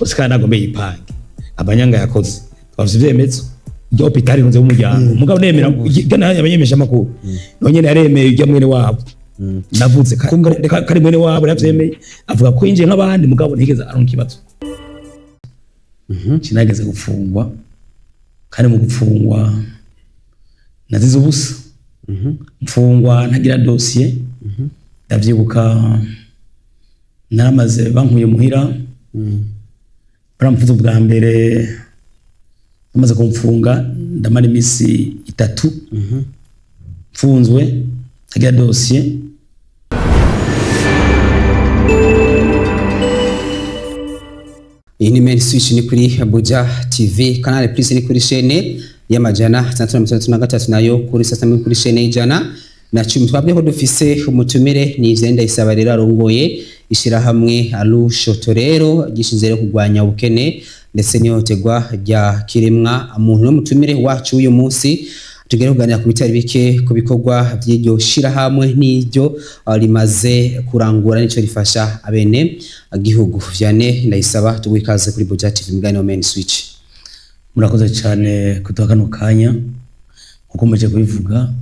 Oscar nagombe yipange abanyanga yakoze twafite ivyemezo byo pitari nze umujyango mugabo nemera gana yabanyemesha makuru nonyene yaremeye ujya mwene wabo navuze kari mwene wabo yavyemeye avuga ko yinjiye nk'abandi mugabo ntigeze aronka ikibazo kinageze gufungwa kandi mu gufungwa nazize ubusa mfungwa ntagira dossier ndavyibuka naramaze bankuye muhira baramfuza bwa mbere amaze kumfunga ndamara imisi 3 mfunzwe ntagira dossier iyi ni Main Switch ni kuri Abuja TV Canal Plus ni kuri chaîne y'amajana 333 nayo kuri sasa kuri chaîne y'ijana na 10 twabyeho dufise umutumire ni Izenda Isaba rero arongoye ishira hamwe Arusho Torero gishinzere kugwanya ubukene ndetse n'ihohoterwa rya kiremwa muntu n'umutumire wacu uyu munsi tugere kuganira ku bitari bike ku bikorwa by'iryo shira hamwe n'iryo rimaze kurangura nico rifasha abene igihugu Vianney Ndayisaba tugwikaze kuri Abuja TV mugani wa Main Switch. Murakoze cyane kutoka kano kanya uko muje kubivuga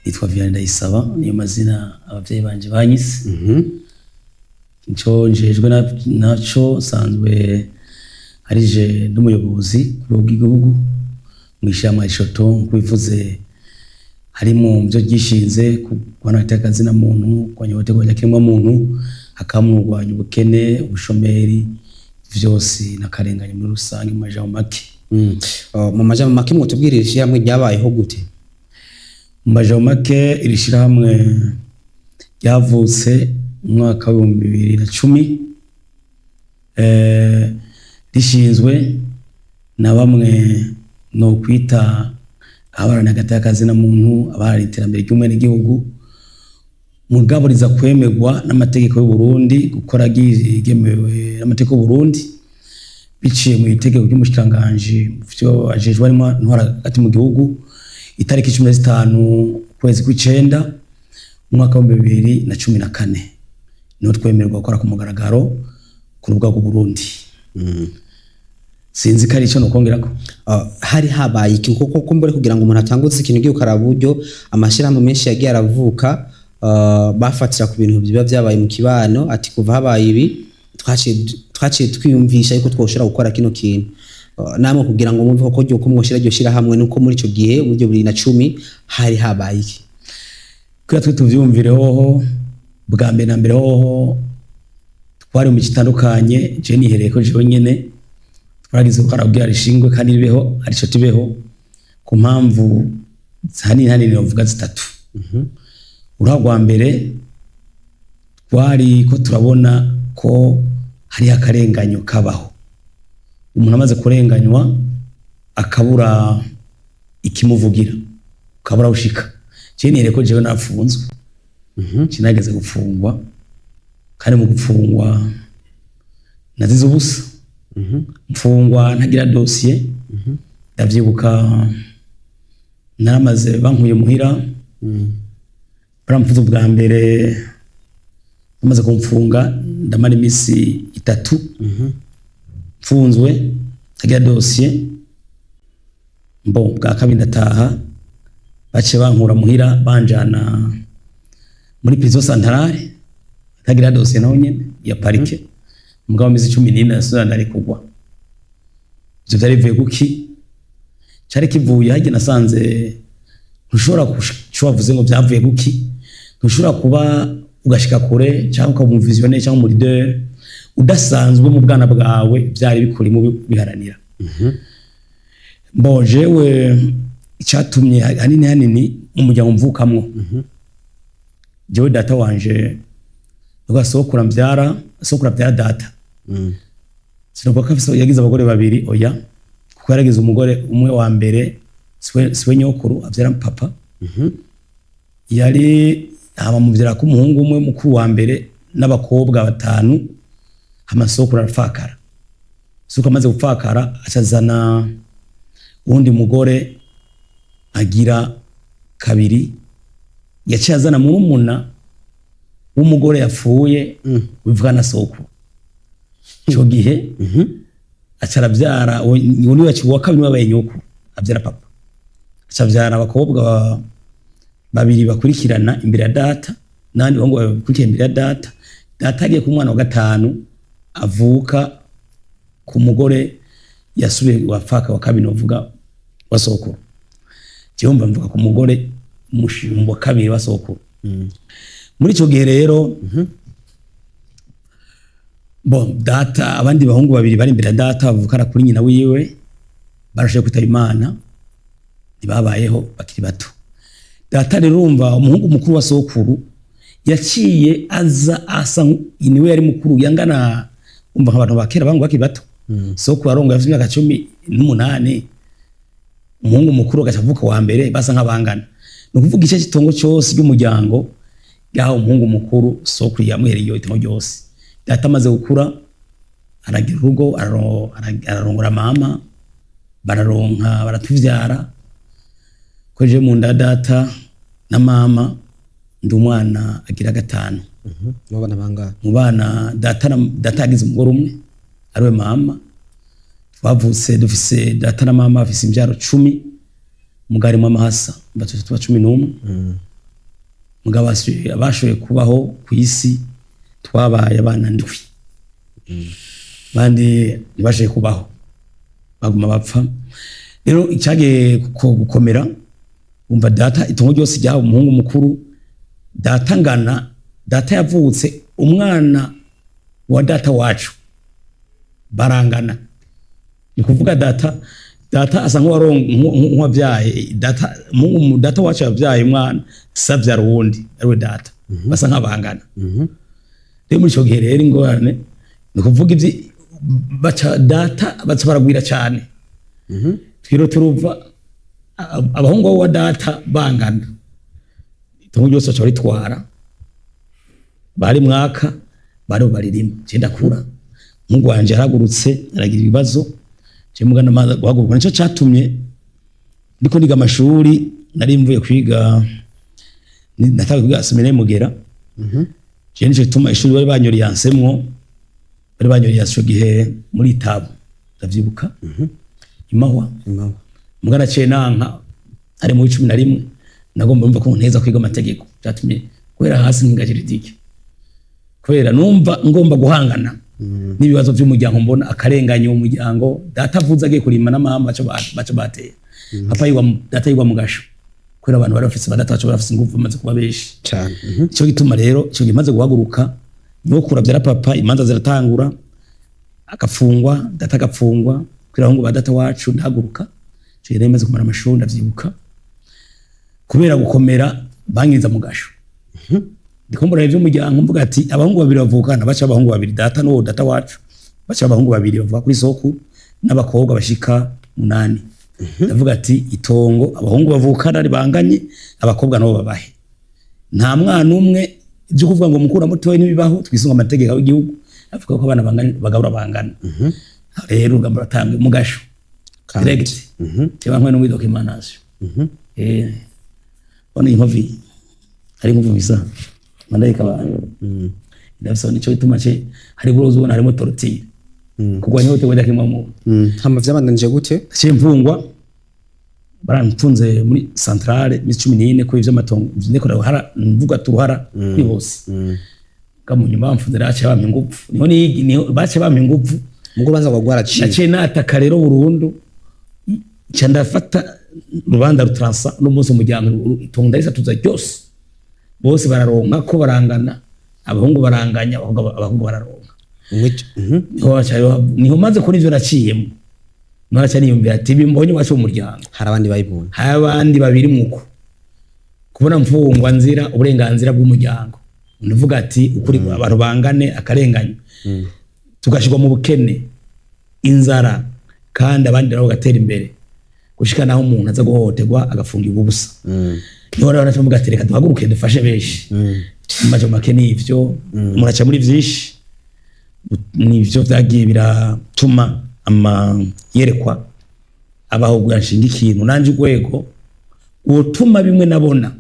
nitwa Vianney Ndayisaba niyo mazina abavyeyi banje banyise njejwe naco sanzwe arije n'umuyobozi w'igihugu mwishama ishoto kubivuze harimo byo gishinze kubona atakazi na muntu kwanyoterwa yakemwa muntu akamurwanya ubukene ubushomeri vyose nakarenganya muri rusange mu majambo make mu majambo make mutubwirije hamwe ryabayeho gute mu majambo make irishira hamwe yavutse mwaka wa 2010 rishinzwe na bamwe no kwita abarana gatakazi na muntu abari iterambere ry'umwene gihugu mugabo riza kwemerwa n'amategeko y'u Burundi gukora gigemewe n'amategeko y'u Burundi biciye mu itegeko ry'umushikanganje byo ajejwe arimo ntwara ati mu gihugu itariki 15 kwezi kw'icenda mwaka wa 2014 no twemerwa gukora ku mugaragaro ku rubuga rw'u Burundi sinzi kari cyo nokongerako hari habaye iki kuko kumbure kugira ngo umuntu atanguze ikintu giye ukaraburyo amashirahamwe menshi yagiye aravuka bafatira ku bintu biba byabaye mu kibano ati kuva habaye ibi twaciye twiyumvisha yuko twoshora gukora kino kintu namwe kugira ngo mwumve ko cyo kumwoshira ryo shira hamwe nuko muri ico gihe mu 2010 hari habaye iki kuri twe tuvyumvireho bwa mbere na mbere ho twari mu kitandukanye je nihereye ko jewe nyene twagize ukarabwira rishingwe kandi ribeho arico tibeho ku mpamvu hani novuga zitatu uragwa mbere twari ko turabona ko hari akarenganyo kabaho umuntu amaze kurenganywa akabura ikimuvugira akabura ushika cyene ko jewe nafunzwe kinageze gufungwa kandi mu gufungwa nazize ubusa mfungwa ntagira dossier ndavyibuka naramaze bankuye muhira baramfuza bwa mbere amaze kumfunga ndamara imisi 3 mfunzwe ntagira dossier bwa kabiri ndataha bace bankura muhira banjana muri prison centrale ntagira dossier naho nyene ya parike mugabo mizi 14 nasura ndari kugwa ivyo byari bivuye kuki cyari kivuye haje nasanze ntushobora kuvuze ngo byavuye kuki ntushobora kuba ugashika kure cyangwa ukabumvizione cyangwa muri leader udasanzwe mu bwana bwawe byari bikuri mu biharanira mbojewe icyatumye hanini umujyango mvukamwo jewe data wanje ugasokura mbyara data sinovuga ko afise yagize abagore babiri oya kuko yaragize umugore umwe wa mbere siwe nyokuru avyara papa yari abamuvyara ko umuhungu umwe mukuru wa mbere n'abakobwa 5 amasokura arafakara suko amaze gupfakara acazana undi mugore agira kabiri yaciye azana murumuna w'umugore yapfuye bivuga na soko cyo gihe acaravyara uwo niwe wa kabiri wabaye nyoko avyara papa acavyara abakobwa babiri bakurikirana imbere ya data nandi bahungu bakurikirana imbere ya data data agiye ku mwana wa gatanu avuka ku mugore yasubiye wafaka wa kabiri novuga wa sokuru cyumva mvuga ku mugore mushimbo wa kabiri wa sokuru muri ico gihe rero bon data abandi bahungu babiri bari imbere ya data bavukana kuri nyina wiwe barashoboye kwitaba Imana ntibabayeho bakiri bato data rero urumva umuhungu mukuru wa sokuru yaciye aza asa niwe yari mukuru yangana umva abantu bakera bangu bakiri bato sokuru arongo yafite imyaka 18 umuhungu mukuru agacavuka wa mbere basa nk'abangana no kuvuga ice kitongo cyose cy'umuryango yaho umuhungu mukuru sokuru yamuhereye itongo ryose data amaze gukura aragira urugo ararongora mama bararonka baratuvyara koje mu nda data na mama ndi umwana agira gatanu mubana banga mu bana data yagize umugore umwe ariwe mama twavutse dufise data na mama bafise imbyaro 10 mugari mu amahasa batatu 11 mugabo abashoye kubaho ku isi twabaye abana ndwi bandi nibashoye kubaho baguma bapfa rero icage gukomera umva data itongo ryose ryaho umuhungu mukuru data ngana data yavutse umwana wa data wacu barangana ni kuvuga data asa nk'uwavyaye data wacu yavyaye umwana savyara wundi ariwe data basa nk'abangana rero muri ico gihe rero ingorane ni kuvuga ivyi data baca baragwira cyane twiro turuva abahungu wa data bangana itongo ryose baca baritwara bari mwaka bari baririma cyenda kura mungu wanje aragurutse aragira ibibazo cyo mugana maza guhaguruka nico catumye ndiko niga amashuri nari mvuye kwiga nataka kwiga seminari Mugera je nico gituma ishuri bari banyoriyansemwo bari banyoriyanse gihe muri Itabu ndavyibuka imahwa mugana cenanka ari mu 11 nagomba mva ko nteza kwiga amategeko cyatumye kwera hasi ngingajiridike kwera numva ngomba guhangana n'ibibazo by'umuryango mbona akarenganya umuryango data avuze agiye kurima na mama baca bateye papa data yigwa mugasho kwera abantu bari bafise badata baca bafise ingufu maze kuba beshi cyane cyo gituma rero cyo gimaze guhaguruka no kurabyara papa imanza ziratangura akafungwa data agafungwa kwera ngo badata wacu ndahaguruka cyo yemeze kumara amashuri ndavyibuka kubera gukomera bangiza mugasho ndikombora ivyo umuryango mvuga ati abahungu babiri bavukana baca abahungu babiri data no data wacu baca abahungu babiri bavuka kuri soku n'abakobwa bashika 8 ndavuga ati itongo abahungu bavukana ari banganye abakobwa nabo babahe nta mwana umwe byo kuvuga ngo mukura mutoye nibibaho twisunga amategeko y'igihugu avuga ko abana banganye bagabura bangana rero ugamba ratambwe mugasho direct cyangwa nkwe no muri documentation ona inkovi ari mu visa mandayika abantu ndafisa nico gituma ce hari burozo ubona harimo tortire kugwa nyote wenda kimamo hama vyabandanje gute ce mvungwa baramfunze muri centrale mi 14 ko ivyo matongo ndekora hara mvuga turuhara ni hose kamunyuma bamfunze racha bampa ingufu niho bace bampa ingufu mugo baza kwagwara ciye nace nataka rero burundu ca ndafata rubanda rutransa n'umunsi umuryango itongo ndarisa tuza cyose bose bararonka ko barangana abahungu baranganya abahungu bararonka niho maze kuri ivyo naciyemo naraca niyumvira ati bimbonye wacu umuryango hari abandi bayibona hari abandi babiri muko kubona mfungwa nzira uburenganzira bw'umuryango ndavuga ati ukuri abantu bangane akarenganya tugashirwa mu bukene inzara kandi abandi nabo gatera imbere gushika naho umuntu aza guhohoterwa agafungirwa ubusa niho rero nacamuga ati reka duhaguruke dufashe beshi maje make n'ivyo muraca muri vyinshi n'ivyo vyagiye biratuma yerekwa abaho gwanshinga ikintu nanje urwego utuma bimwe nabona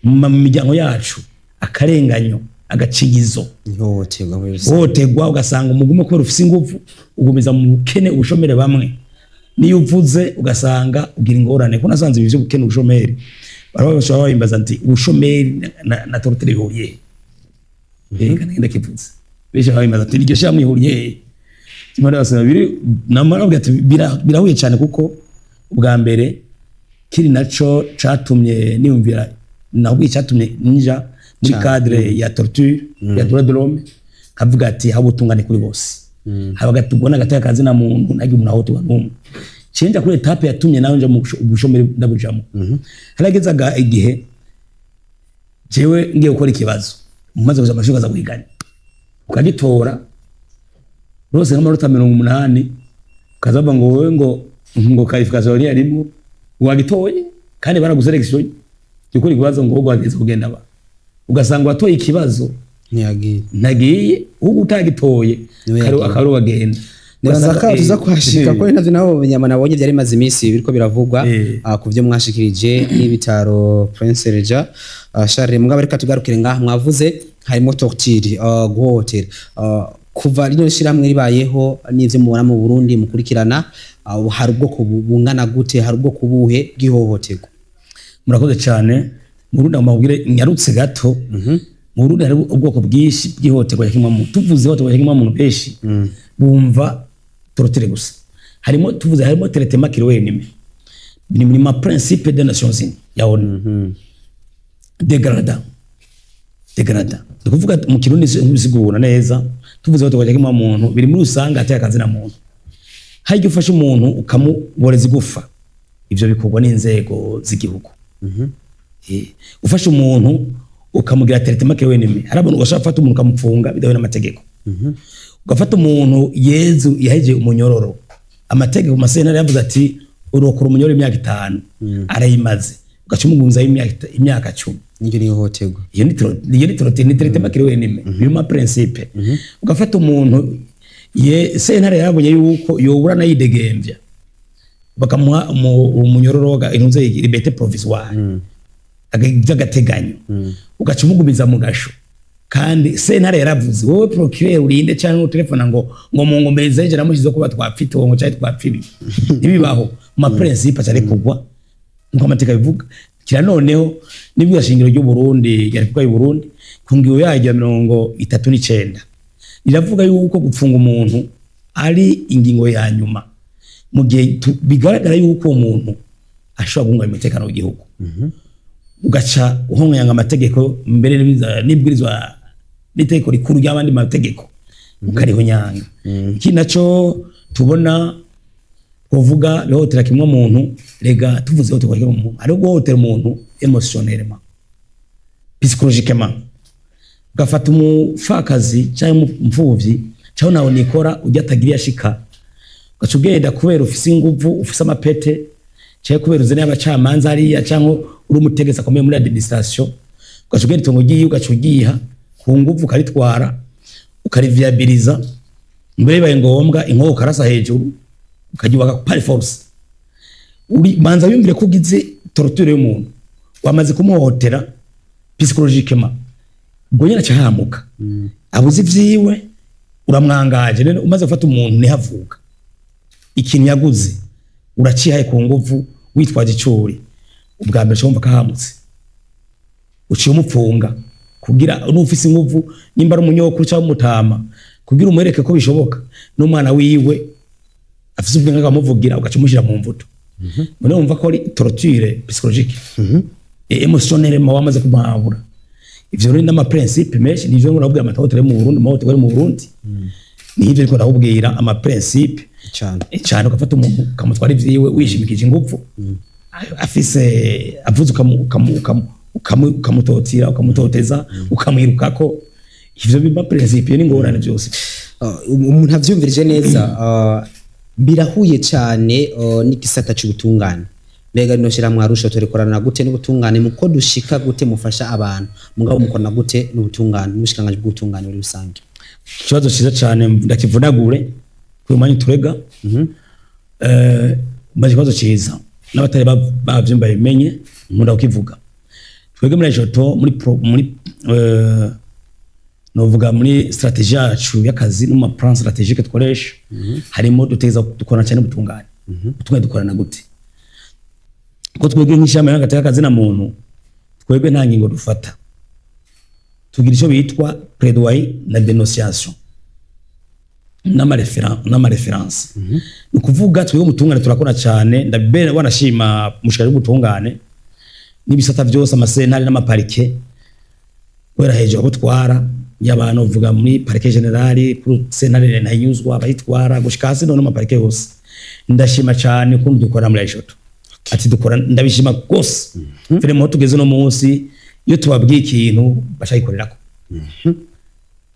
mu miryango yacu akarenganyo agacigizo ihohoterwa ugasanga umugume ko rufise ingufu ugumiza mu bukene ubushomere bamwe niyo uvuze ugasanga ugira ingorane ko nasanze ibyo bukene ubushomeri barabashobora bayimbaza nti ubushomeri na torture bihuriye kandi ndakivuze bisha bayimbaza ati iryo shamwe ihuriye kimara basaba biri namarabwa ati birahuye cyane kuko ubwa mbere kiri naco catumye niyumvira nabwo cyatumye ninja muri cadre ya torture ya droit de l'homme kavuga ati habutungane kuri bose habagatubona gataka kazi na muntu nagi umuntu aho tuba numwe cenja kuri etape yatumye nawe nje mu bushomeri ndabujamo haragezaga igihe jewe ngiye gukora ikibazo mumaze kuja amashuka za kwigana ukagitora rose nk'amanota 80 ukazaba ngo wowe ngo qualification yari arimo wagitoye kandi baraguselection gikora ikibazo ngo gwageze kugenda ba ugasanga watoye ikibazo ntagiye ubu utagitoye akaro bagenda Neza tuza kuhashika ko navyo nabo nyama nabonye byari maze iminsi biriko biravugwa ku byo mwashikirije n'ibitaro Prince Regis Charles Mugabe reka tugarukire ngaha mwavuze harimo torture guhotera kuva rino shiramwe ribayeho n'ivyo mubona mu Burundi mukurikirana hari ubwoko bungana gute hari ubwoko buhe bw'ihohoterwa murakoze cyane mu Burundi amabwire nyarutse gato mu Burundi hari ubwoko bwinshi bw'ihohoterwa yakimwa mu tuvuze ihohoterwa yakimwa mu beshi bumva torture gusa harimo tuvuze harimo traitement kirowenime ni ma principe des nations unies ya ONU degrada kuvuga mu kirundi bisigura neza tuvuze ihohoterwa yakimwa mu muntu biri muri usanga ateye akazi na muntu hari ufasha umuntu ukamuboreza igufa ivyo bikorwa n'inzego z'igihugu ufasha umuntu ukamugira traitement kirowenime harabona ugashaka fata umuntu ukamupfunga bidawe n'amategeko ugafata umuntu Yezu yaheje umunyororo amategeko ku masentare yavuze ati urokora umunyororo imyaka 5 arayimaze ugacumugunza imyaka 10 n'icyo ni hotegwa iyo ni traitement kirowenime bima principe ugafata umuntu sentare yabonye yuko yobura nayidegemvya bakamuha umunyororo inunze liberté provisoire agateganyo ugacumugumiza mu gasho kandi sentare yaravuze wowe procureur urinde cyangwa telefona ngo mungombereze eje namushize ko batwapfite ngo cyari twapfibi nibibaho ma principe cyari kugwa ngo amateka bivuga kira noneho nibwo shingiro ryo Burundi yari kwa Burundi kungiyo yaje 39 iravuga yuko gupfunga umuntu ari ingingo ya nyuma mu gihe bigaragara yuko umuntu ashobora guhungabanya umutekano w'igihugu ugaca uhonganya amategeko mbere n'ibwirizwa n'itegeko rikuru ry'abandi mategeko ukariho nyanga iki naco tubona kuvuga lehotera kimwe muntu rega tuvuze ho tukwaje umuntu ari guhotera umuntu emotionnellement psychologiquement gafata umufakazi cyangwa umfuvyi cyangwa nawe nikora ujya atagiriye ashika gacugenda kubera ufise inguvu ufise amapete cyangwa kubera uzene abacamanza hariya cyangwa uri umutegeza komeye muri administration gacugenda itongo giye ugacugiha ku nguvu karitwara ukariviabiliza mbere baye ngombwa inkoko karasa hejuru ukajyubaka par force uri manza yumvire ko ugize torture y'umuntu wamaze kumuhotera psychologiquement gonyera cyahamuka abuze ivyiwe uramwangaje none umaze gufata umuntu ni havuka ikintu yaguze uracihaye ku nguvu witwaje icuri ubwa mbere cyomba kahamutse uciye umupfunga kugira n'ufise inguvu nimba ari umunyoko cyangwa umutama kugira umwereke ko bishoboka n'umwana wiwe afise ubwenge akamuvugira ugacimushira mu mvuto none umva ko ari torture psychologique émotionnellement wamaze kumuhabura ivyo rero n'ama principe menshi nivyo murabwira amatohotere mu Burundi amatohotere mu Burundi nivyo ariko ndahubwira ama principe cyane ugafata umuntu kamutwara ivyiwe wishimikije ingufu afise avuze ukamutotira ukamutoteza ukamwirukako ivyo biba principe n'ingorane byose umuntu avyumvirije neza birahuye cyane n'igisata cy'ubutungane mbega no shira mwarusha turekorana gute n'ubutungane muko dushika gute mufasha abantu mugabo mukorana gute n'ubutungane n'ubushikanganje bw'ubutungane muri rusange ikibazo cyiza cyane ndakivunagure ku manyi turega maze ikibazo cyiza n'abatari bavyumba bimenye nkunda kukivuga twege muri joto muri novuga muri strategie yacu y'akazi no mu plan strategique tkoresha harimo duteza dukora cyane ubutungane ubutungane dukorana gute ko twebwe nk'ishamba y'agateka y'akazi na muntu twebwe nta ngingo dufata tugira icyo bitwa plaidoyer na dénonciation n'amareference ni kuvuga twebwe umutungane turakora cyane ndabere wanashima mushikari w'ubutungane n'ibisata byose amasentare n'amaparike wera hejuru gutwara y'abantu uvuga muri parike generale kuri sentare ntayuzwa abayitwara gushika hasi no maparike yose ndashima cyane ko dukora muri Aishoto ati dukora ndabishima gose vraiment tugeze no munsi iyo tubabwiye ikintu bashayikorerako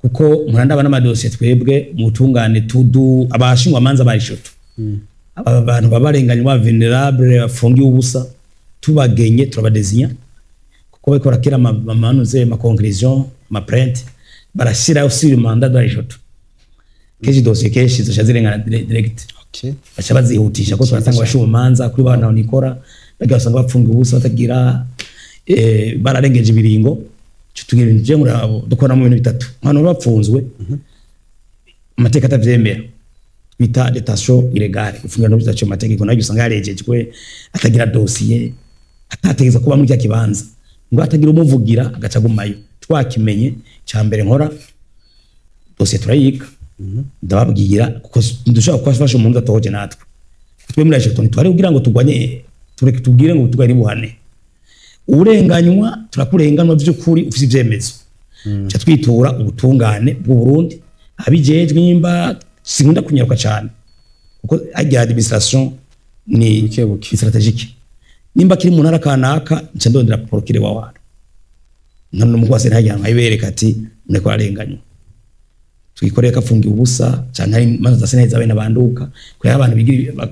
kuko murandaba n'amadosiye twebwe mutungane tudu abashingwa amanza ba Aishoto abantu babarenganywa vulnerable bafungiye ubusa tubagenye turabadezinya kuko bakora kira amanuze ma conclusion ma print barashira usiri mandat da Aishoto keji dossier keshi zashazirengana direct bacha bazihutisha ko turasanga bashuma manza kuri bana unikora bagasanga bapfungiye ubusa batagira bararengeje ibiringo tugira nje murabo dukora mu bintu bitatu hano bapfunzwe amateka atavyemera bita detention illégale ufungira no bizacho amategeko nayo usanga yarejejwe atagira dossier atategeza kuba muri kibanza ngo atagira umuvugira agacagumayo twakimenye cyambere nkora dossier turayika ndababwira kuko ndushaka kwafasha umuntu atoje natwe twe muri Aishoto twari kugira ngo tugwanye tureke tubwire ngo tugari buhane urenganywa turakurenganwa by'ukuri ufite ibyemezo cyo twitura ubutungane bw'u Burundi abijejwe nyimba sinkunda kunyaruka cyane kuko ajya administration ni strategique nimba kiri mu ntara kanaka nca ndondera porokire wa wantu none umugwase ntajyanwa ibereka ati mureko arenganywa twikoreye kafungiye ubusa cyane hari manza zaseneza bene banduka ko abantu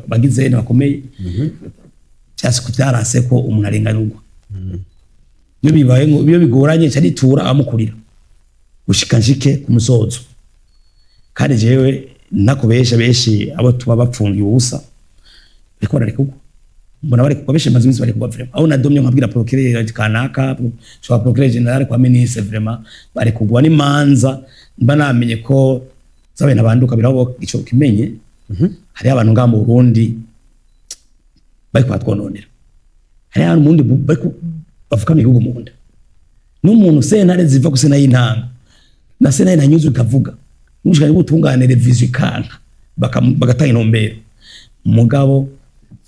bagize bakomeye cyase kubyarase ko umuntu arenganywa iyo bibaye ngo iyo bigoranye cyari tura amukurira gushika njike ku musozo kandi jewe nakubesha beshi abo tuba bapfungiye ubusa bikora rekuko mbona bari kubesha mazimisi bari kuba vraiment aho nadomye nkabwira procureur kanaka cyo procureur general kwa ministre vraiment bari kugwa ni manza mba namenye ko zabe nabanduka birabo ico kimenye hari abantu ngamba mu Burundi bari kwatwononera hari abantu mundi bafukama ibihugu mu nda n'umuntu sentare ziva kusena y'intango na sentare ntanyuze ukavuga n'ushaka gutungana revision kanka bagatanga inombero umugabo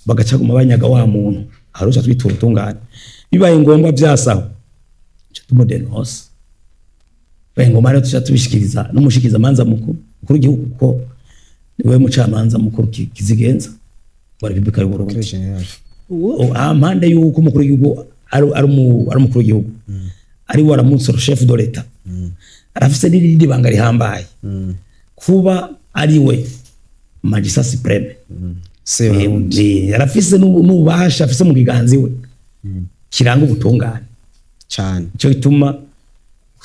bagaca mu banyaga wa muntu arusha twitura utungane bibaye ngombwa byasaho cyo tumudenose baye ngomara tubishikiriza n'umushikiriza manza mukuru igihugu ko niwe mucamanza mukuru kizigenza wa Republika y'u Burundi amande yuko umukuru w'igihugu ari umukuru w'igihugu ari waramutse chef de l'etat arafise n'irindi banga rihambaye kuba ari we magistrat supreme arafise n'ububasha afise mu kiganzi we kiranga ubutungane cyane cyo gituma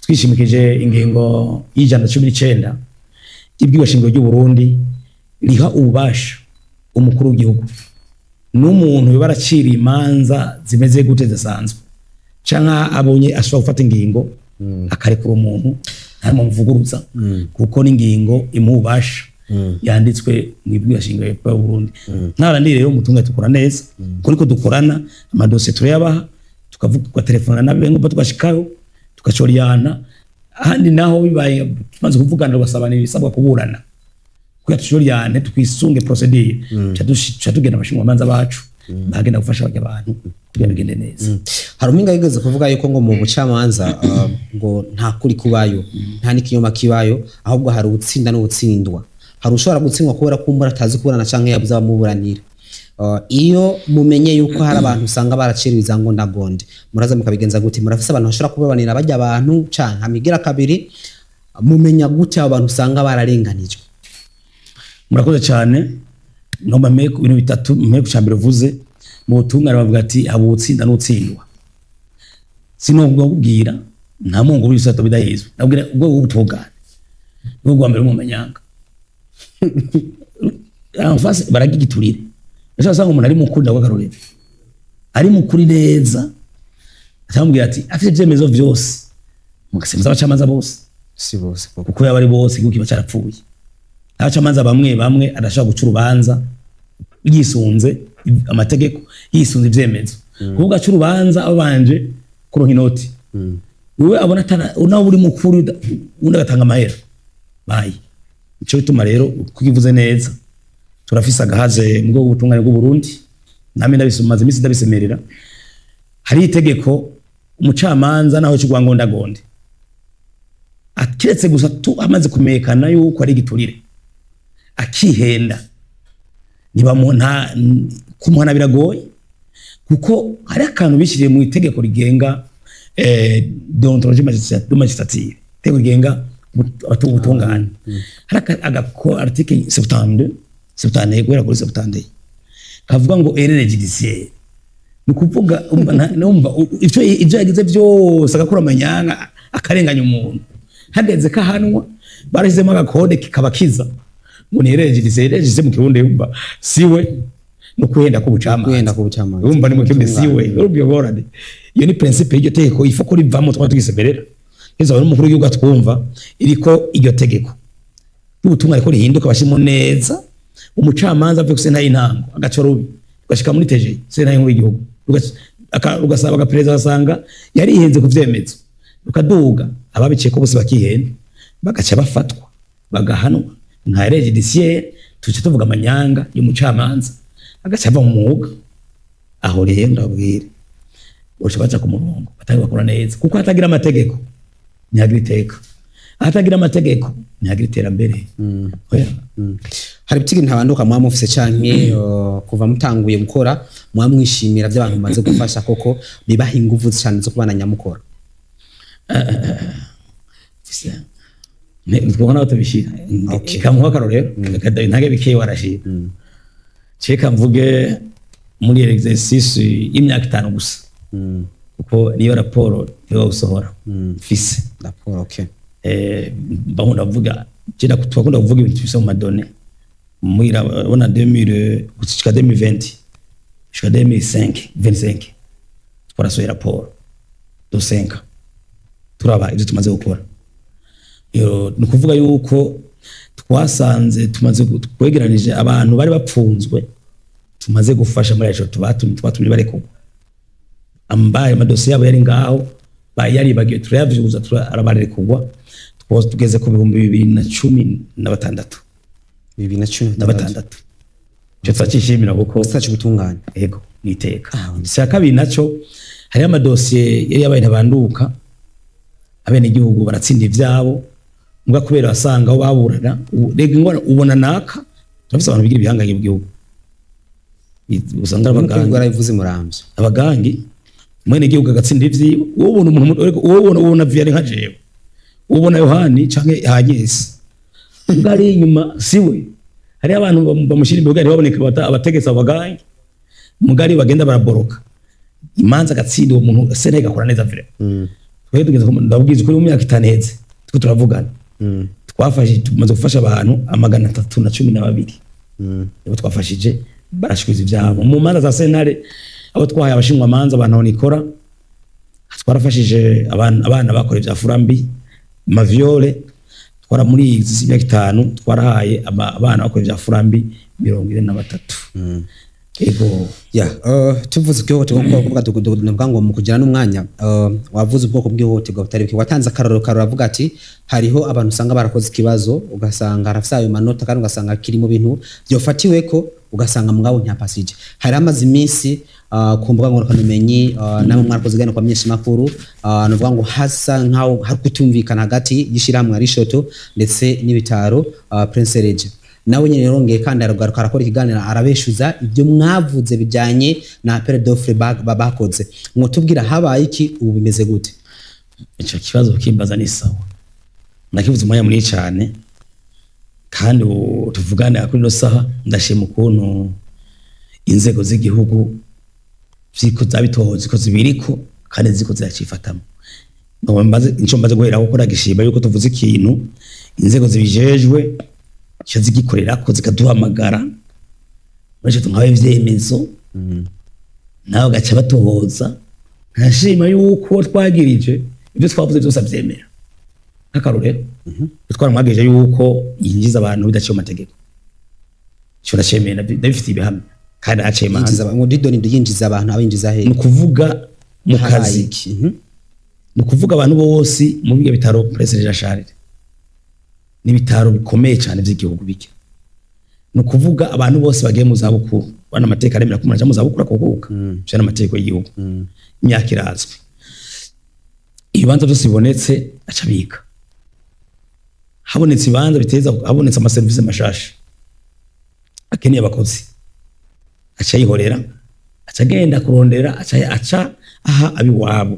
twishimikije ingingo y'119 ibwiwe shingiro ry'u Burundi riha ububasha umukuru w'igihugu n'umuntu bibaracira imanza zimeze gute zisanzwe canka abonye ashobora gufata ingingo akarekura umuntu harimo mvuguruza kuko n'ingingo imubasha yanditswe mwibwira shingiro y'u Burundi n'abandi rero umutunga tukora neza kuriko dukorana amadosiye turayabaha tukavuga kwa telefona nabengo twashikaho tukacoriana ahandi naho bibaye tumaze kuvugana rwasabana ibisabwa kuburana kuya tucoriane tukwisunge procedure cyatugenda abashingwa manza bacu bagenda gufasha abantu kugira bigende neza hari uminga yigeze kuvuga yuko ngo mu bucamanza ngo nta kuri kubayo nta n'ikinyoma kibayo ahubwo hari utsinda n'utsindwa hari ushobora gutsindwa kubera kumbura atazi kuburana canke yabuze abamuburanira iyo mumenye yuko hari abantu usanga baraciriwe izango ndagonde muraza mukabigenza gute murafise abantu bashobora kubabanira bajya abantu canke amigira kabiri mumenya gute abantu usanga bararenganijwe murakoze cyane no mameko ibintu bitatu mameko cyambere vuze mu butungane bavuga ati habo utsinda n'utsindwa sino kubwira nta mungu w'isato bidahizwe nabwira ubwo ubutungane ubwo mbere mu manyanga amfase baragigiturire Ese asanga umuntu ari mukunda kwa Karolina ari mukuri neza atambwira ati afite ibyemezo byose mugasemeza abacamanza bose si bose koko kuko yaba ari bose igihugu kiba carapfuye. Abacamanza bamwe adashaka guca urubanza yisunze amategeko, yisunze ivyemezo. Kuvuga aca urubanza abanje kuronka inoti. Wewe abona nawe uri mukuru undi agatanga amahera bayi. Ico bituma rero kukivuze neza turafise agahaze mu bwo gutunganya bw'u Burundi, nami ndabisumaze imisi ndabisemerera. Hari itegeko umucamanza naho cyo gwangondagonde akiretse gusa amaze kumekana yuko ari giturire akihenda niba nta kumuhana biragoye, kuko hari akantu bishiriye mu itegeko rigenga deontologie magistrative, itegeko rigenga ubutungane. Hari agako article 72 guhera kuri 72 kavuga ngo erreur judiciaire, ni kuvuga numva ivyo yagize byose agakora amanyanga akarenganya umuntu hageze kahanwa barashizemo agakode kikabakiza ngo ni erreur judiciaire mu Kirundi yumva siwe no kuhenda ko bucamanza yumva ni mu Kirundi siwe urubyo borane. Iyo ni principe y'iryo tegeko ifo kuri vamo twagisemerera izo bari umukuru w'igihugu twumva iriko iryo tegeko y'ubutumwa riko rihinduka bashimo neza umucamanza avuye kusenta y'intango agacorubi ugashika muri TG senta y'inkubi y'igihugu ugasaba agapereza basanga yari ihenze ku vyemezo ukaduga ababiciye ko bose bakihenda bagaca bafatwa bagahanwa nta erreur judiciaire tuce tuvuga amanyanga y'umucamanza agaca ava mu mwuga. Aho rero ndabwire bose baca ku murongo batari bakora neza, kuko hatagira amategeko ntihagira iteka, hatagira amategeko ntihagira iterambere. Hari bitigi ntabanduka mwamufise canke kuva mutanguye gukora mwamwishimira by'abantu maze gufasha koko bibaha ingufu cyane zo kubana nyamukora? Twabona batabishira kamuha karorero ntage bikeye warashira cheka mvuge muri exercice y'imyaka 5 gusa kuko niyo raporo yo usohora fise raporo. Okay, bahunda vuga kira twakunda kuvuga ibintu bisa mu madone mwira bona 2000 gushika 2020 gushika 2025 twarasohora raporo do 5 turaba ibyo tumaze gukora. Ni kuvuga yuko twasanze tumaze kwegeranije abantu bari bapfunzwe tumaze gufasha muri ejo twatumye barekugwa ambaye amadosiye yabo yari ngaho bayari bagiye turayavyuza arabarekugwa tugeze ku 2016 cyo twacishimira kuko sacu gutunganya yego niteka. Kabiri naco hari amadosiye yari yabaye ntabanduka abene igihugu baratsinda ivyabo mbwa kubera basanga aho baburana rega ngwana ubona naka turafise abantu bigira ibihangange mu gihugu usanga abagangi barayivuze muramvye abagangi mwene igihugu agatsinda ivyiwe ubona umuntu ubona vyari nka jewe ubona Yohani canke Hanyesi ngari inyuma siwe hari abantu bamushira imbere gari baboneka abategetse abagangi mugari bagenda baraboroka imanza gatsinda uwo muntu sene gakora neza vire twe tugeze ndabwiza kuri mu myaka 5 heze twe turavugana twafashije tumaze gufasha abantu 312 nibo twafashije barashikwiza ivyabo mu manza za senare abo twahaye abashinwa manza abantu nikora twarafashije abana bakora ivya furambi maviole twara muri izi myaka 5 twarahaye abana bakora ivya furambi 43. Ego tuvuze ko kuvuga tuvuga ngo mu kugira n'umwanya wavuze ubwoko bw'ihohoterwa butari watanze akaroro avuga ati hariho abantu usanga barakoze ikibazo ugasanga arafise ayo manota kandi ugasanga kiri mu bintu byofatiwe ko ugasanga mugabo ntapasije. Hari amazi iminsi kumbuga ngo kamenyi namwe mwarakoze gana kwa myinshi makuru novuga ngo hasa nkaho hari kutumvikana hagati yishirahamwe arishoto ndetse n'ibitaro Prince Regis nawe nyene rongeye kandi aragaruka arakora ikiganiro arabeshuza ibyo mwavuze bijanye na appel d'offre bakoze. Mwotubwira habaye iki ubu bimeze gute? Ico kibazo kimbaza ni sawa nakivuze umwanya muri cyane kandi tuvugane kuri no saha ndashima ukuntu inzego z'igihugu ziko zabitohoza ko zibiriko kandi ziko zacifatamo no mbaze inco mbaze guhera gukora gishima yuko tuvuze ikintu inzego zibijejwe cyo zigikorera ko zikaduhamagara baje tunkawe ivyemezo nawe gacha batohoza ntashima yuko twagirije ibyo twavuze byose avyemera nk'akarorero twaramwageje yuko yinjiza abantu bidaciye mu mategeko cyo ndashemeye ndabifitiye ibihamya kandi aciye manza yinjiza abantu didoni yinjiza abantu abinjiza he ni kuvuga mu kazi ni kuvuga abantu bose mu biga bitaro President Charles ni bitaro bikomeye cyane by'igihugu bike ni kuvuga abantu bose bagiye mu zabukuru bana amateka aremera kumuraja mu zabukuru akoguka cyane amategeko y'igihugu imyaka irazwe ibibanza byose bibonetse acabika habonetse ibanza biteza habonetse ama service mashasha akeneye abakozi acayihorera acagenda kurondera aca aha abiwabo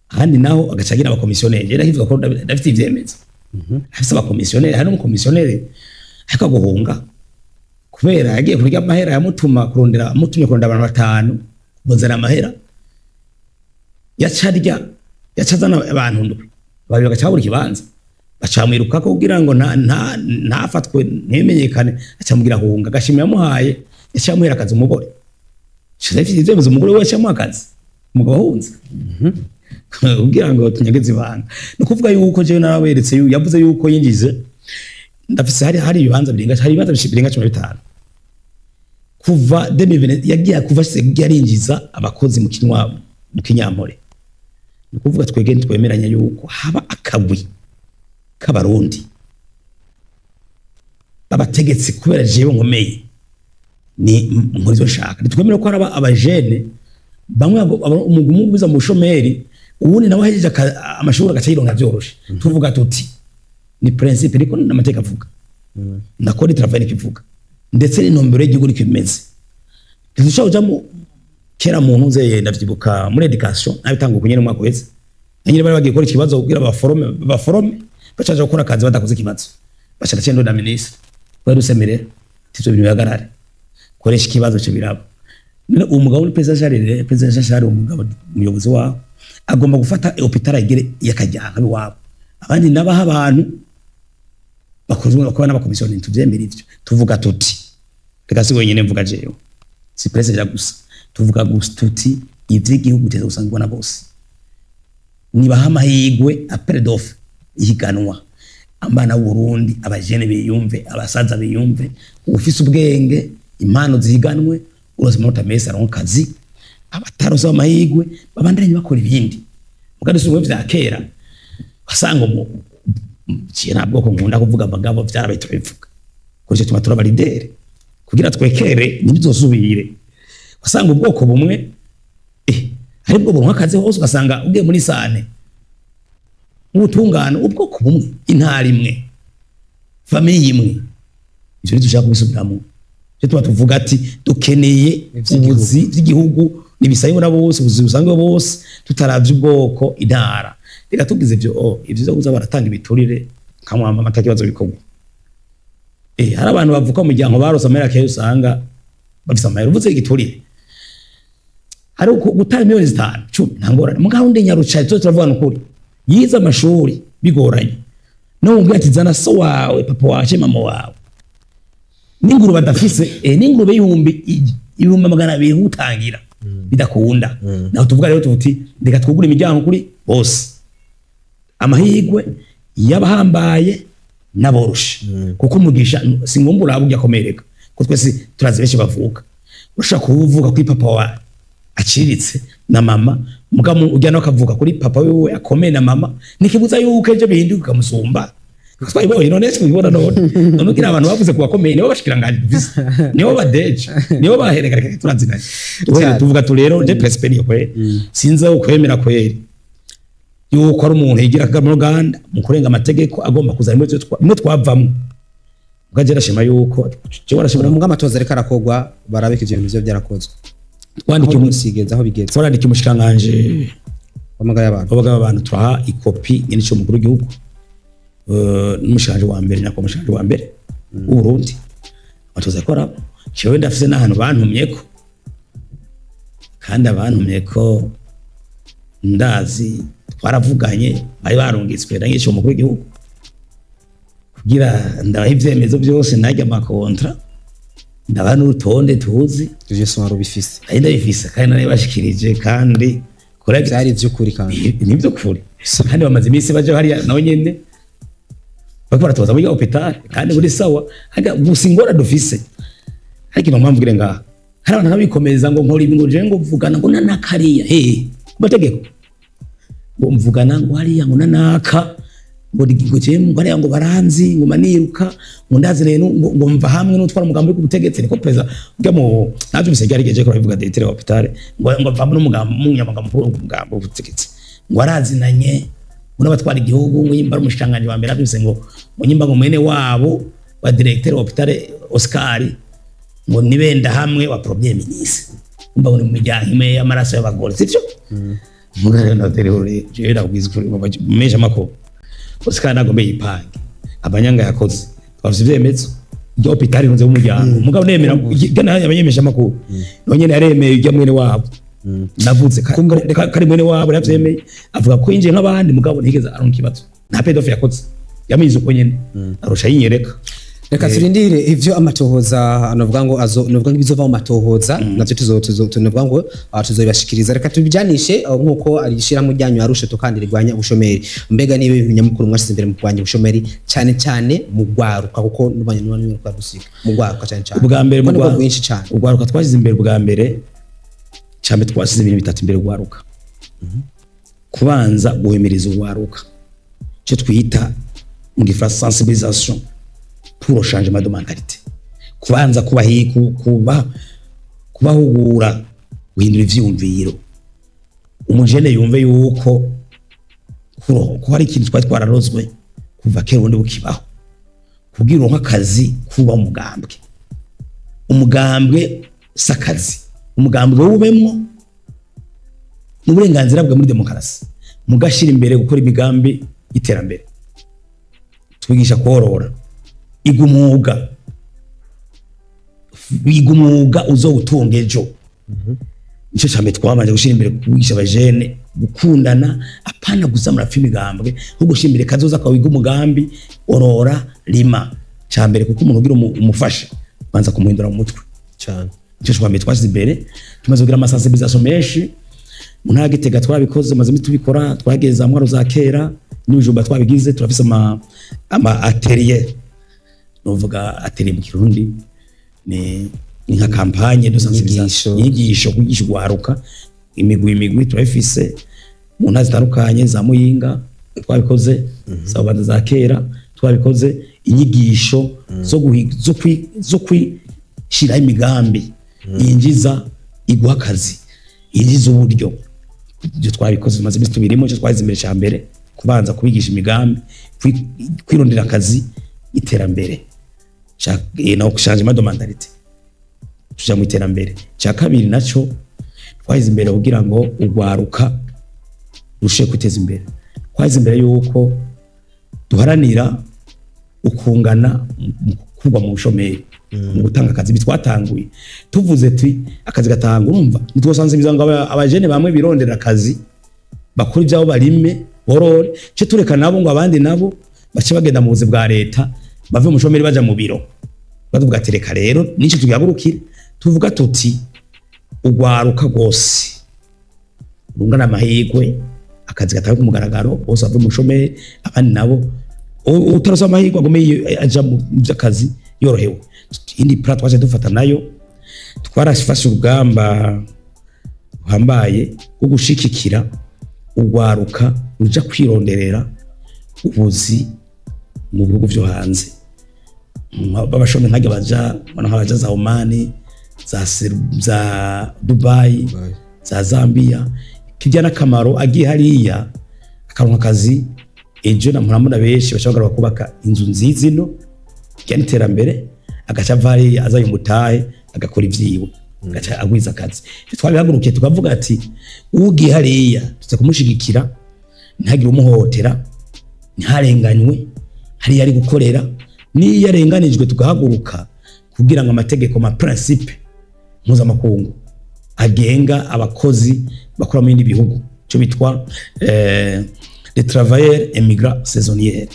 kandi naho agacagira abakomisiyoneri rero hivuga ko dafite ivyemezo afise abakomisiyoneri hari umukomisiyoneri ariko guhunga kubera yagiye kurya amahera yamutuma kurondera abantu batanu bozana amahera yacazana abantu ndwi babiri bagacabura ikibanza bacamwiruka ko kugira ngo ntafatwe ntimenyekane acamugira hunga gashimira muhaye yacamuhera akazi umugore shizafite ivyemezo umugore we yacamuha akazi umugabo ahunze kugira ngo tunyegeze ibanga no kuvuga yuko je naraberetse yavuze yuko yinjize ndafise hari ibibanza birenga 15 kuva 2020 yagiye kuva yarinjiza abakozi mu kinwa mu kinyampore no kuvuga twege twemeranya yuko haba akagwi k'abarundi babategetse kubera jewe nkomeye ni muri zo shaka twemera ko araba abajene bamwe umugumu biza mu shomeri ubundi nawe hejeje amashuri agacironka byoroshe tuvuga tuti ni principe ariko n'amateka avuga nakora travail kivuga ndetse n'intombero y'igihugu niko imeze dushaka ujamo kera muntu nze ndavyibuka muri education nabitanga kunyene mu mwaka wese nyine bari bagiye gukora ikibazo kugira baforome bacaje gukora akazi badakoze ikibazo bashaka cyendo na ministre bari rusemerera tivyo bintu yagarare koresha ikibazo cyo birabo none umugabo ni president Charles umugabo umuyobozi wawe agomba gufata hôpital agere yakajyanga biwabo abandi nabaha abantu bakozwe bakora n'abakomisiyoni tuvyemera ivyo tuvuga tuti reka si wenyene mvuga jeyo si president gusa tuvuga gusa tuti ivy'igihugu teza usangwa na bose nibaha amahigwe apredof ihiganwa ambana w'Uburundi abajene biyumve abasaza biyumve ufise ubwenge impano zihiganwe urose munota mesa aronkazi abataroza amahigwe babandanye bakora ibindi mugari sumwe vya kera basanga mu kira bwoko nkunda kuvuga abagabo vyarabaye tubivuga kurije tuma turaba leader kugira twekere nibizosubire basanga ubwoko bumwe hari bwo bumwe akazi hose ugasanga ugiye muri sane ubutungano ubwoko bumwe intara imwe famille imwe ivyo dushaka kubisubiramo cyo tuba tuvuga ati dukeneye ubuzi bw'igihugu nibisayibona bose ubuzi busanzwe bose tutaravye ubwoko intara reka tugize ivyo zo kuza baratanga ibiturire kamwamba amatakibazo bikorwa hari abantu bavuka mu muryango barose amera keyo usanga bafise amahera uvuze igiturire hari gutanga miliyoni 5 10 ntangora mugabo ndi nyarucaye cyo turavuga n'ukuri yiza amashuri bigoranye no ubwo atizana so wawe papa wawe mama wawe n'inguru badafise n'inguru y'ibihumbi 200 utangira bidakunda naho tuvuga rero tuti ndeka twugura imiryango kuri bose amahigwe yabahambaye naborusha kuko umugisha singumbura abujya komereka ko twese turazi benshi bavuka ushaka kuvuga kuri papa wawe aciritse na mama mugamo ujya no kavuga kuri papa wewe akomeye na mama nikibuza yuko ejo bihinduka kamusumba twayiboye none twibona none ugira abantu bavuze kuba komeye nibo bashikiranganje visa nibo badeje nibo baherekareka turazinaye tuvuga tu rero je presiperi kwe sinza ukwemera kweri yuko ari umuntu yigira kagamo Uganda mu kurenga amategeko agomba kuzana imwe twavamo ugaje rashima yuko je warashobora mu gamatoza reka rakogwa barabika ibintu byo byarakozwe twandike umusigeza aho bigeze twandike umushikanganje wamagaya abantu turaha ikopi y'inico mukuru w'igihugu n'umushikanje wa mbere nako umushikanje wa mbere w'Uburundi batoza kora cyewe ndafise n'ahantu bantumyeko kandi abantumyeko ndazi twaravuganye bari barungitswe n'inico mukuru w'igihugu kugira ndabaha ivyemezo byose najya amakontra ndabana urutonde tuzi tuje soma rubifise ayenda bifise kandi nari bashikirije kandi correct byari vy'ukuri kandi ni by'ukuri kandi bamaze iminsi baje hariya nawe nyene bako baratoza muri hospital kandi buri sawa haga gusa ingora dufise ariko impamvu ngire ngaha hari abantu nabikomeza ngo nkora ibintu je ngo vugana ngo nanakariya bategeko ngo mvugana ngo hariya ngo nanaka ngo digigoje ngo hariya ngo baranzi ngo maniruka ngo ndazi rero ngo mva hamwe n'utwara umugambo wo kubutegetsi niko preza ngamo navyo bisegari geje ko bivuga directeur hospital ngo mva n'umugambo munyamagambo w'umugambo w'ubutegetsi ngo arazinanye ngo n'abatwara igihugu ngo yimba umushanganje wa mbere abyuse ngo nyimba ngo mwene wabo wa directeur hospital Oscar ngo nibenda hamwe wa premier ministre umba ngo mu miryango imwe y'amaraso y'abagore sivyo mugare na terore je ndabwizwe meje mako Oscar nagombe yipange abanyanga yakoze twavye vyemezo byo hospital runze umuryango mugabo nemera gana yabanyemesha mako nonyene yaremeye ujya mwene wabo navuze kari mwene wabo yavyemeye avuga ko yinje nk'abandi mugabo ntigeze aronka kibazo nta pedofe yakoze yamize uko nyene arusha yinyereka reka turindire ivyo amatohoza anovuga ngo novuga ngo bizova mu matohoza navyo tunovuga ngo tuzobashikiriza reka tubijanishe nkuko arishira mu ryanyu arusha tukandirigwanya ubushomeri mbega nibe ibintu nyamukuru mwashize imbere mu kwanya ubushomeri cyane mu gwaruka kuko nubanye n'ubantu kwa gusiga mu gwaruka cyane ubwa mbere mu bwinshi cyane ugwaruka twashize imbere ubwa mbere cyane twashize ibintu bitatu imbere ugwaruka kubanza guhemiriza ugwaruka cyo twita mu gifaransa sensibilisation pour le changement de mentalité kubanza kubahugura guhindura ivyumviro umujene yumve yuko ko hari ikintu twari twararozwe kuva kera ubundi bukibaho kugira nk'akazi kuba umugambwe sakazi umugambwe wubemwo mu burenganzira bwa muri demokarasi mugashira imbere gukora imigambi iterambere twigisha korora igumuga uzowutunga ejo nico cyane twamanje gushira imbere kugisha abajene gukundana apana guzamura imigambwe nko gushira imbere kazoza kwa wiga umugambi orora lima cyambere kuko umuntu ugira umufasha banza kumuhindura mu mutwe cyane nico cyane twashize imbere tumaze kugira amasensibilisation menshi mu ntara Gitega twabikoze maze mitubikora twageza amwaro za kera n'ibijumba twabigize turafise ama atelier novuga atelier mu Kirundi ni nka campagne de sensibilisation yigisho kugisha gwaruka imigwi turafise mu ntara zitandukanye za Muyinga twabikoze za Banda za kera twabikoze inyigisho zo kwishira imigambi yinjiza iguha akazi yinjiza uburyo byo twabikoze maze imisi tubirimo cyo twazize imbere cyambere kubanza kubigisha imigambi kwirondera akazi iterambere no changement de mentalité tuja mu iterambere cya kabiri naco twazize imbere kugira ngo ugwaruka rushe kwiteza imbere twazize imbere yuko duharanira ukungana kuba mu bushomeri mu gutanga akazi bitwatanguye tuvuze twi akazi gatanga urumva nitwosanze bizanga abajene bamwe birondera akazi bakora ibyabo barime borore cyo tureka nabo ngo abandi nabo bace bagenda mu buzi bwa leta bave mu bushomeri baja mu biro bavuga ati reka rero nico tugihagurukira tuvuga tuti ugwaruka gose rungana amahirwe akazi gatanga ku mugaragaro bose bave mu bushomeri abandi nabo utarasa amahirwe agomeye aja mu by'akazi yorohewe indi plan twaje dufata nayo twarafashe urugamba ruhambaye rwo gushikikira ugwaruka ruja kwironderera ubuzi mu bihugu byo hanze babashome nkajya baja za Oman za Dubai za Zambia kijyana kamaro agiye hariya akaronka akazi ejo namurambona benshi bashobora kubaka inzu nziza ino cyane iterambere agaca vari azaye umutahe agakora ivyiwe agaca agwiza akazi twabihagurukiye tukavuga ati ugiye hariya tuza kumushigikira ntagire umuhotera ntarenganywe hari yari gukorera ni yarenganijwe tugahaguruka kugira ngo amategeko ma principe mpuzamakungu agenga abakozi bakora mu bindi bihugu cyo bitwa les travailleurs émigrants saisonniers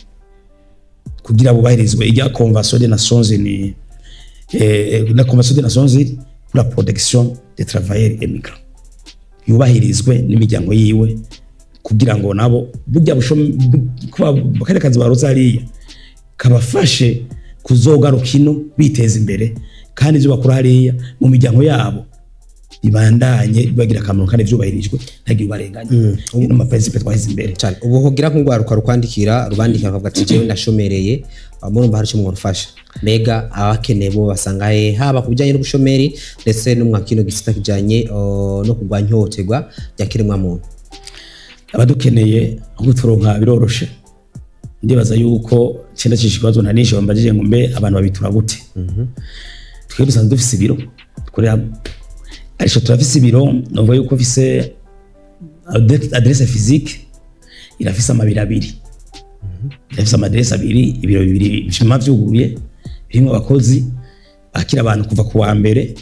kugira bubahirizwe ijya Convention des Nations Unies la Convention des Nations Unies pour la protection des travailleurs émigrants yubahirizwe n'imiryango yiwe kugira ngo nabo burya bakare kazi baroza hariya kabafashe kuzogaruka ino biteza imbere kandi ibyo bakora hariya mu miryango yabo ibandanye bagira akamaro kandi vyubahirijwe ntagiye ubarenganya no ma principe twahize imbere cyane. Ubu hogira nk'ugwaruka rukwandikira rubandikira akavuga ati jewe ndashomereye murumva hari cyo mwurufasha mbega abakeneye bo basanga haba kubijanye n'ubushomeri ndetse n'umwakino gisita kijanye no kugwanya ihohoterwa ryakiremwa muntu. Abadukeneye aho turonka biroroshe ndibaza yuko cyenda cishikwazo ntanishe bambajije ngo mbe abantu babitura gute. Twebwe dusanzwe dufise ibiro dukorera arisho turafise ibiro novuga yuko bise adresse physique irafise amabiri abiri irafise amadresse abiri ibiro bibiri bishima vyuguruye birimo abakozi bakira abantu kuva ku wa mbere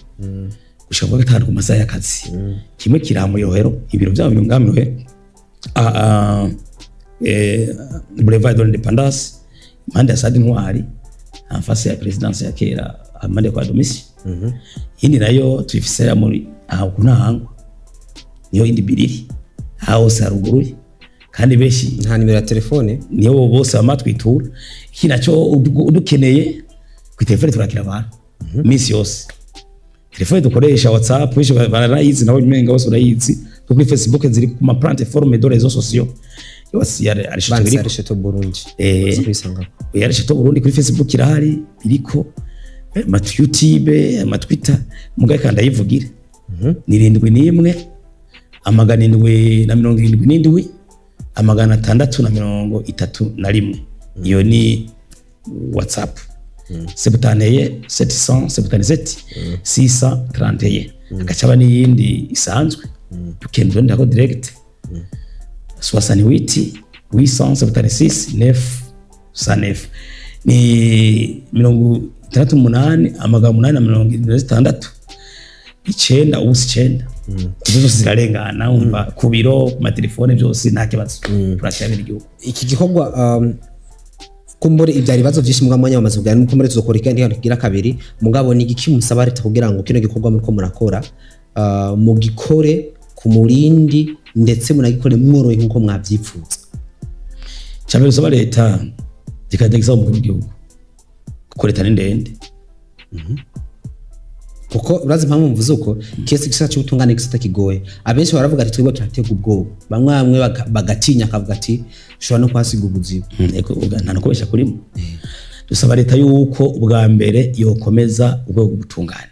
gushika ku gatanu ku masaha y'akazi kimwe kiramu yohero ibiro byabo byungamwe Boulevard de l'Indépendance impande ya Stade Ntwari en face ya présidence ya kera amande kwa domisi yindi nayo tuyifise muri aho kunahangwa niyo yindi biriri aho saruguruye kandi beshi nta nimero ya telefone niyo bose amatwitura iki nacyo udukeneye ku telefone turakira abantu minsi yose telefone dukoresha WhatsApp bisho bararayizi nabo nyine ngabo urayizi kuri Facebook ziri ku ma plateforme de réseaux sociaux yose yari Arisheto Burundi Arisheto Burundi kuri Facebook irahari iriko ma YouTube ma Twitter mugaye kandi ayivugire ni 71 amagana 777 amagana 631 iyo ni WhatsApp 777 631 agacaba n'iyindi isanzwe tukendwe ndako direct 68 876 9 ni 38 amagana 876 9 ubusi 9 zose zirarengana umva ku biro ku matelefone byose nta kibazo turacyabira igihugu. Iki gikorwa kumbure ibyari bibazo byinshi mugabo mwanya bamaze kugira nuko muri tuzokora kandi kugira kabiri mugabo ni igiki musaba leta kugira ngo kino gikorwa muri ko murakora mu gikore ku murindi ndetse munagikore mworoye nkuko mwabyipfuza. Cyane bisaba leta dikadegeza umukuru w'igihugu kuko leta ni ndende kuko urazi mpamvu mvuze uko kese gisa cyo gutungana gisata kigoye abenshi baravuga ati twebwe turatega ubwoba bamwe bagatinya akavuga ati shobora no kwasiga ubuzima nta no kubesha kurimo dusaba leta yuko ubwa mbere yokomeza ubwo gutungana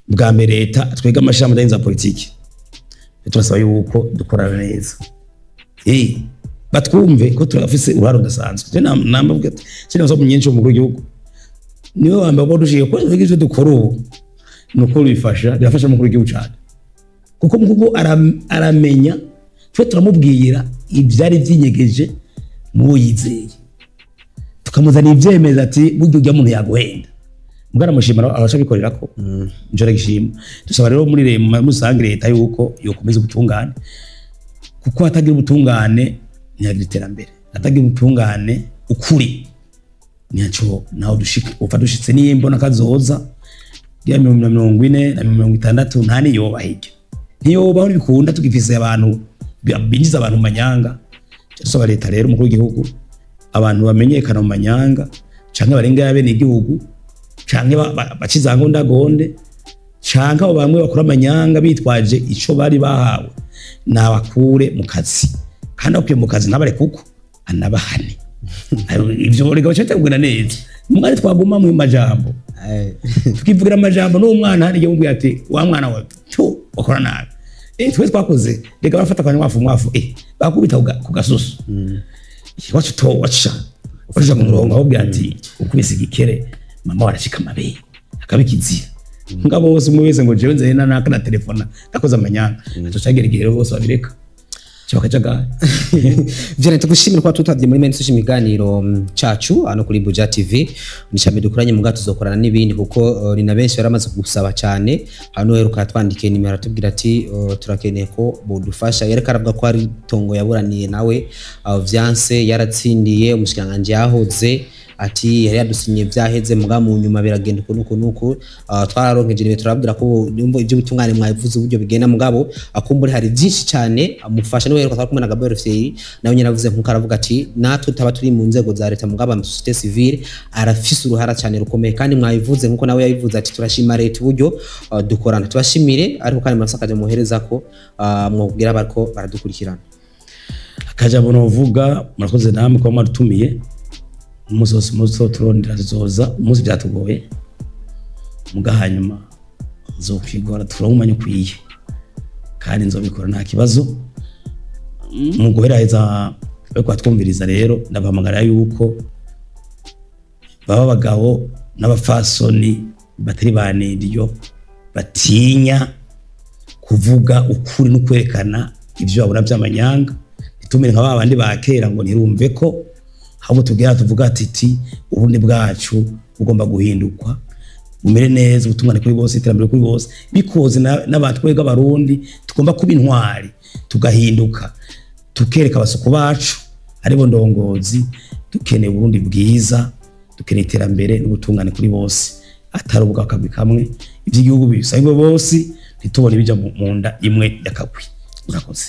bwa mbere leta twega amashami ndahinza politiki turasaba yuko dukorana neza batwumve ko turafise uraro dasanzwe nambabwe ati cyane zo myinshi mu gihugu niwe wamba ko dushiye ko ivyo dukora ubu nuko birafasha mu gihugu cyane kuko mukugo aramenya twe turamubwira ivyari vyinyegeje mu yizeye tukamuzana ivyemeza ati buryo ujya muntu yaguhenda mugara mushimara abashabikorera ko njora gishima dusaba rero muri musange leta yuko yokomeza ubutungane kuko atagira ubutungane ntiyagira iterambere atagira ubutungane ukuri niacho naho dushika ufa dushitse niyembona kazoza ya 40 na 60 ntani yoba hirya niyoba uri bikunda tugifise abantu binjiza abantu mu manyanga cyasaba leta rero mu gihugu abantu bamenyekana mu manyanga canke barenga yabene igihugu canke bacizango ndagonde canke abo bamwe bakora amanyanga bitwaje ico bari bahawe nabakure mu kazi kandi akuye mu kazi nabare kuko anabahane ivyo rega bacetegura neza mugari twaguma mu majambo tukivugira amajambo n'umwana hari igihe mubwiye ati wa mwana wawe cyo ukora nabi twe twakoze rega barafata kwanya mwafu bakubita ku gasusu wacu to wacha wacha mu murongo aho bwati ukubise gikere mama warashika mabe akabikizira ngabo bose mubese ngo jewe nzena nakana telefona takoza amanyanga atocagera igihe bose babireka cyakajaga Vyane tugushimira kwa tutavye muri meni sushi miganiro cacu ano kuri Buja TV nishame dukuranye mu gato tuzokorana n'ibindi kuko ni na benshi baramaze gusaba cyane hano heruka twandike nimero tubwira ati turakeneye ko bodufasha yereka aravuga ko ari tongo yaburaniye nawe vyanse yaratsindiye umushikanganje yahoze ati yari yadusinye vyaheze muga mu nyuma biragenda nuko twararonkeje rebe turabwira ko ibyo bitungane mwabivuze uburyo bigenda mugabo akumbure hari byinshi cyane amufasha no rero kumwe na Gabriel Fei nawe nyiravuze nkuko aravuga ati natwe taba turi mu nzego za leta mugabo mu societe civile arafise uruhara cyane rukomeye kandi mwabivuze nkuko nawe yabivuze ati turashima leta uburyo dukorana tubashimire ariko kandi murasakaje muhereza ko mwubwira bariko baradukurikirana akajambo novuga murakoze namwe ko mwadutumiye umuzo turondera tuzoza umunsi byatugoye muga hanyuma nzokwigora turumanye kwiye kandi nzobikora nta kibazo mu guheraheza bako twumviriza rero ndabahamagara yuko baba bagabo n'abafasoni batari baniryo batinya kuvuga ukuri no kwerekana ivyo babona by'amanyanga itumire nka babandi bakera ngo nirumve ko ahubwo tugira tuvuga ati ubundi bwacu ugomba guhindukwa umere neza ubutungane kuri bose iterambere kuri bose bikoze n'abantu twega abarundi tugomba kuba intwari tugahinduka tukereka abasuku bacu aribo ndongozi dukeneye Burundi bwiza dukeneye iterambere n'ubutungane kuri bose atari ubwa kabwi kamwe iby'igihugu bisabwe bose ntitubone bija mu nda imwe yakagwi murakoze